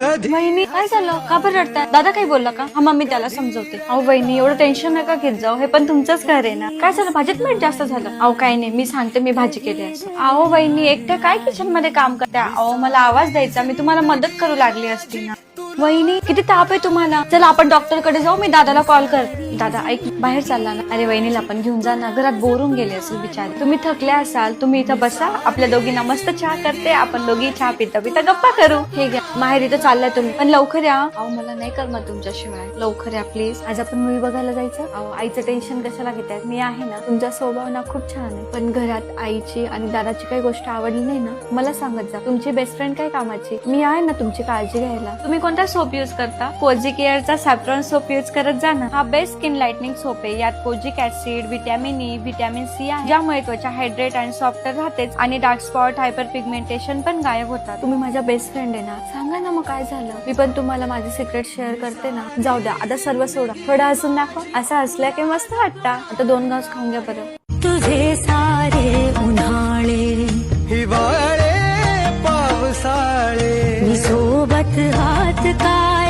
वहिनी काय झालं? का बरं रडताय? दादा काही बोलला का? हा मम्मी त्याला समजवते. अहो वहिनी एवढं टेन्शन नका घेत जाऊ, हे पण तुमचंच घर आहे ना. काय झालं? भाजीत मीठ जास्त झालं? अहो काही नाही, मी सांगते मी भाजी केली असं. अहो वहिनी एकट्या काय किचन मध्ये काम करता? अहो मला आवाज द्यायचा, मी तुम्हाला मदत करू लागली असती ना. वहिनी किती ताप आहे तुम्हाला? चला आपण डॉक्टर कडे जाऊ, मी दादाला कॉल कर. दादा ऐक, बाहेर चालला ना? अरे वहिनीला पण घेऊन जा ना, घरात बोर होऊन गेले असेल बिचारी. तुम्ही थकल्या असाल, तुम्ही इथं बसा, आपल्या दोघींना मस्त चहा करते, आपण दोघी चहा पिता पिता गप्पा करू. हे घ्या, माहेर इथं चाललाय तुम्ही, पण लवकर या. अहो मला नाही करमत तुमच्याशिवाय, लवकर या प्लीज. आज आपण मूवी बघायला जायचं. अहो आईचं टेन्शन कशाला घेताय, मी आहे ना. तुमचा स्वभाव ना खूप छान आहे, पण घरात आईची आणि दादाची काही गोष्ट आवडली नाही ना, मला सांगत जा. तुमची बेस्ट फ्रेंड काय कामाची, मी आहे ना तुमची काळजी घ्यायला. तुम्ही कोणता सोप युज करता? कोजी केअरचा सॅफ्रॉन सोप युज करत जा ना, हा बेस्ट स्किन लाइटनिंग सोप आहे. यात kojic acid, vitamin E, vitamin C आहे, ज्यामुळे त्वचा हायड्रेट आणि सॉफ्टर राहतेच आणि डार्क स्पॉट, हायपर पिगमेंटेशन पण गायब होतात. तुम्ही माझ्या बेस्ट फ्रेंड आहे ना, सांगा ना मग काय झालं. मी पण तुम्हाला माझे सिक्रेट शेअर करते ना. जाऊ द्या आता सर्व सोडा, थोडं हसून दाखव. असं हसल्या की मस्त वाटतं. आता 2 घास खाऊन घ्या बरं. तुझे सारे उन्हाळे हिवाळे पावसाळे मी सोबत हात काय